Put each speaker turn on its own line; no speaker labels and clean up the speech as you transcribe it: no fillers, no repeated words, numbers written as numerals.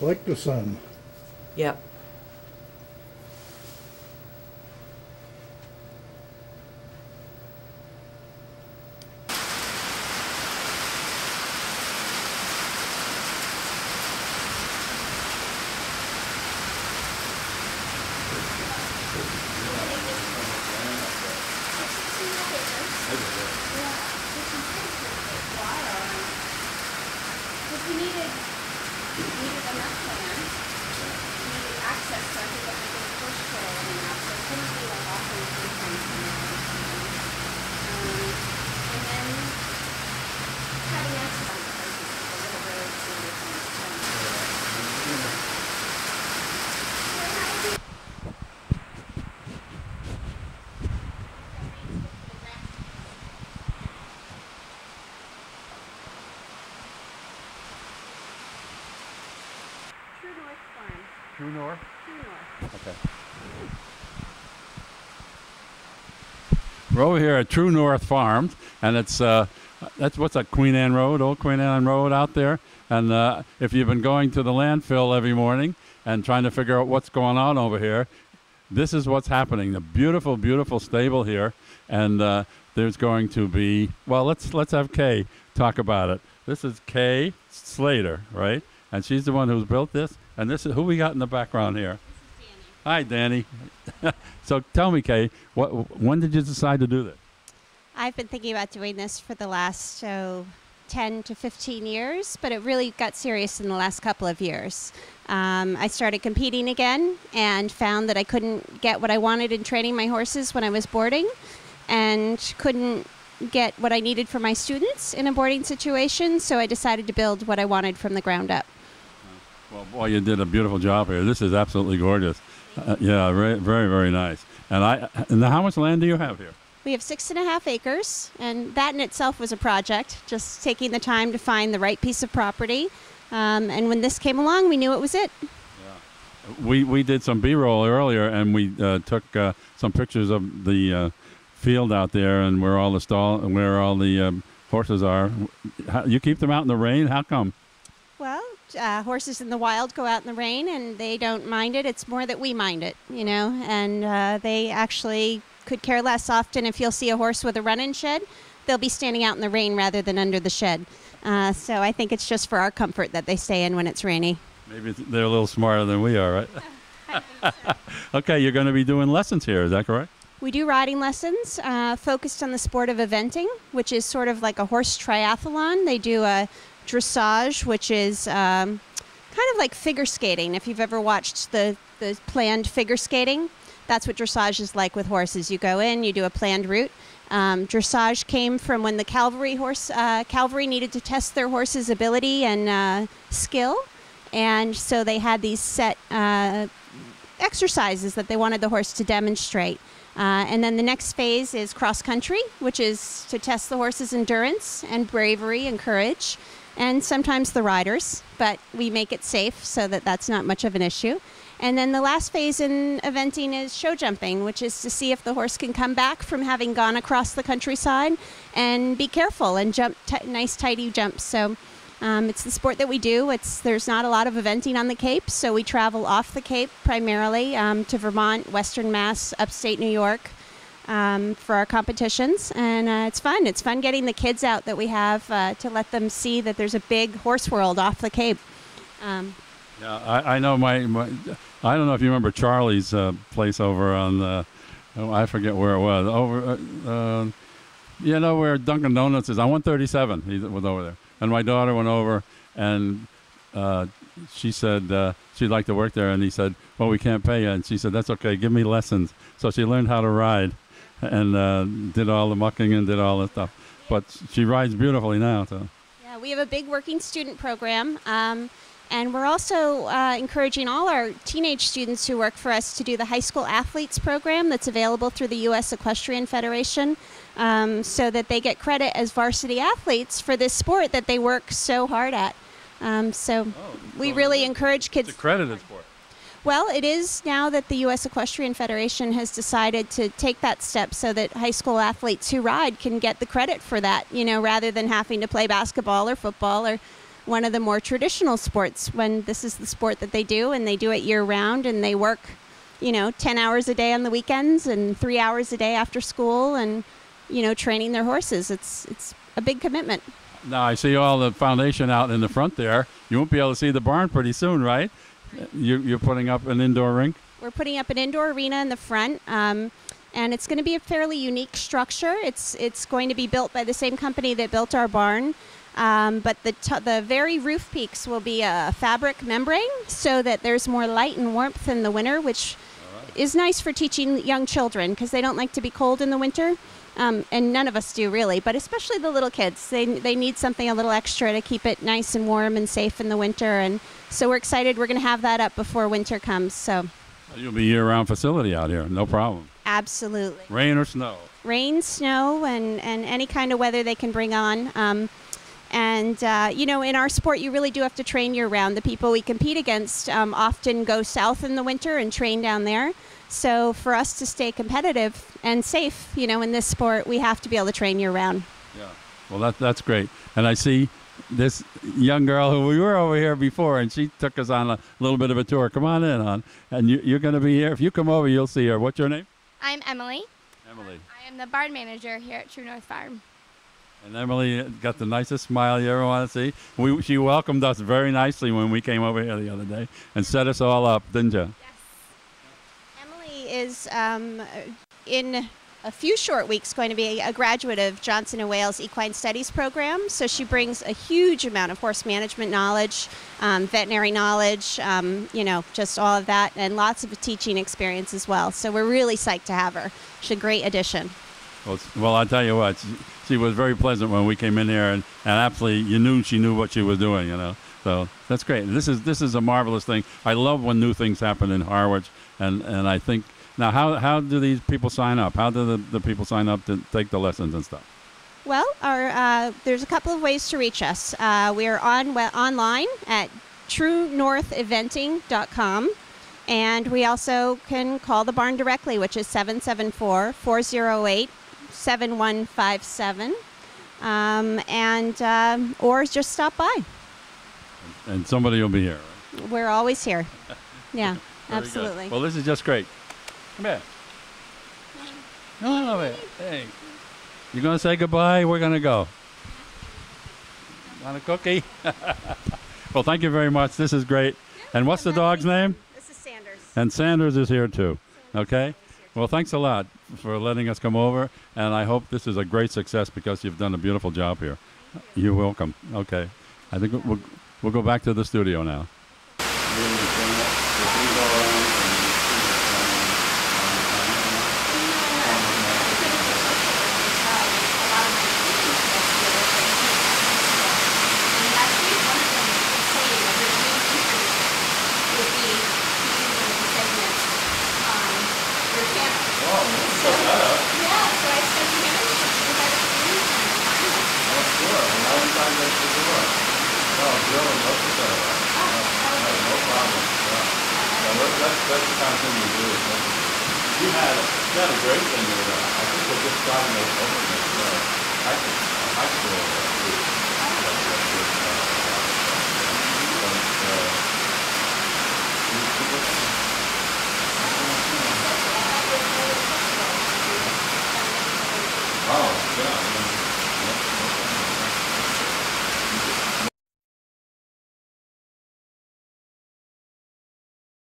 like the sun.
Yep.
We needed enough land. We needed access so I could get my big horse trail in and out. So it couldn't be like off in the fence and then having access on the horses is a little road to the True North Farm.
True North?
True North.
Okay. We're over here at True North Farms, and it's that's what's that, Queen Anne Road, Old Queen Anne Road out there. And if you've been going to the landfill every morning and trying to figure out what's going on over here, this is what's happening. The beautiful, beautiful stable here, and there's going to be, well, let's have Kay talk about it. This is Kay Slater, right? And she's the one who's built this. And this is who we got in the background here.
This is Danny.
Hi, Danny. So tell me, Kay, when did you decide to do this?
I've been thinking about doing this for the last 10 to 15 years, but it really got serious in the last couple of years. I started competing again and found that I couldn't get what I wanted in training my horses when I was boarding, and couldn't get what I needed for my students in a boarding situation, so I decided to build what I wanted from the ground up.
Well, boy, you did a beautiful job here. This is absolutely gorgeous. Yeah, very, very, very nice. And how much land do you have here?
We have 6.5 acres, and that in itself was a project, just taking the time to find the right piece of property. And when this came along, we knew it was it.
Yeah. We did some B-roll earlier, and we took some pictures of the field out there and where all the horses are. You keep them out in the rain? How come?
Well, horses in the wild go out in the rain, and they don't mind it. It's more that we mind it, you know, and they actually could care less. Often if you'll see a horse with a run-in shed, they'll be standing out in the rain rather than under the shed. So I think it's just for our comfort that they stay in when it's rainy.
Maybe they're a little smarter than we are, right?
I think so.
Okay, you're going to be doing lessons here, is that correct?
We do riding lessons focused on the sport of eventing, which is sort of like a horse triathlon. They do a dressage, which is kind of like figure skating. If you've ever watched the planned figure skating, that's what dressage is like with horses. You go in, you do a planned route. Dressage came from when the cavalry needed to test their horse's ability and skill, and so they had these set exercises that they wanted the horse to demonstrate. And then the next phase is cross country, which is to test the horse's endurance and bravery and courage, and sometimes the riders, but we make it safe so that that's not much of an issue. And then the last phase in eventing is show jumping, which is to see if the horse can come back from having gone across the countryside and be careful and jump nice, tidy jumps. So it's the sport that we do. There's not a lot of eventing on the Cape, so we travel off the Cape primarily to Vermont, Western Mass, upstate New York for our competitions. And it's fun. It's fun getting the kids out that we have to let them see that there's a big horse world off the Cape.
Yeah, I know I don't know if you remember Charlie's place over on, I forget where it was, over, you know where Dunkin' Donuts is, on 137, he was over there. And my daughter went over, and she said she'd like to work there, and he said, well, we can't pay you. And she said, that's okay, give me lessons. So she learned how to ride and did all the mucking and did all that stuff. But she rides beautifully now. So.
Yeah, we have a big working student program. And we're also encouraging all our teenage students who work for us to do the high school athletes program that's available through the U.S. Equestrian Federation, so that they get credit as varsity athletes for this sport that they work so hard at. We really encourage kids.
It's accredited sport.
Well, it is now that the U.S. Equestrian Federation has decided to take that step so that high school athletes who ride can get the credit for that, you know, rather than having to play basketball or football or one of the more traditional sports when this is the sport that they do, and they do it year round, and they work, 10 hours a day on the weekends and 3 hours a day after school, and, training their horses. It's a big commitment.
Now, I see all the foundation out in the front there. You won't be able to see the barn pretty soon, right? You're putting up an indoor rink?
We're putting up an indoor arena in the front, and it's going to be a fairly unique structure. It's going to be built by the same company that built our barn, but the very roof peaks will be a fabric membrane so that there's more light and warmth in the winter, which is nice for teaching young children because they don't like to be cold in the winter. And none of us do really, but especially the little kids. They need something a little extra to keep it nice and warm and safe in the winter. And so we're excited. We're going to have that up before winter comes. So
you'll be year-round facility out here, no problem.
Absolutely.
Rain or snow?
Rain, snow, and any kind of weather they can bring on. In our sport, you really do have to train year-round. The people we compete against often go south in the winter and train down there. So for us to stay competitive and safe, in this sport, we have to be able to train year-round.
Yeah. Well, that's great. And I see this young girl who we were over here before, and she took us on a little bit of a tour. Come on in, hon. And you're going to be here. If you come over, you'll see her. What's your name?
I'm Emily.
Emily.
I am the barn manager here at True North Farm.
And Emily got the nicest smile you ever want to see. She welcomed us very nicely when we came over here the other day and set us all up, didn't you?
Emily is in a few short weeks going to be a graduate of Johnson & Wales Equine Studies program. So she brings a huge amount of horse management knowledge, veterinary knowledge, just all of that, and lots of teaching experience as well. So we're really psyched to have her. She's a great addition.
Well, I'll tell you what, she was very pleasant when we came in here, and absolutely you knew she knew what she was doing, So that's great. This is a marvelous thing. I love when new things happen in Harwich, and I think, now how do these people sign up? How do the people sign up to take the lessons and stuff?
Well, there's a couple of ways to reach us. We are online at truenortheventing.com. And we also can call the barn directly, which is 774-408-7157, or just stop by.
And somebody will be here. Right?
We're always here. Yeah,
Good.
absolutely.
Well, this is just great. Come here. No, hey. You going to say goodbye? We're going to go. Want a cookie? Well, thank you very much. This is great. And what's the dog's name? And Sanders is here too. Okay? Well, thanks a lot for letting us come over, and I hope this is a great success because you've done a beautiful job here. You're welcome. Okay. I think we'll go back to the studio now. That's the kind of thing we do. You had a great thing there. I think we're just starting to open this high school.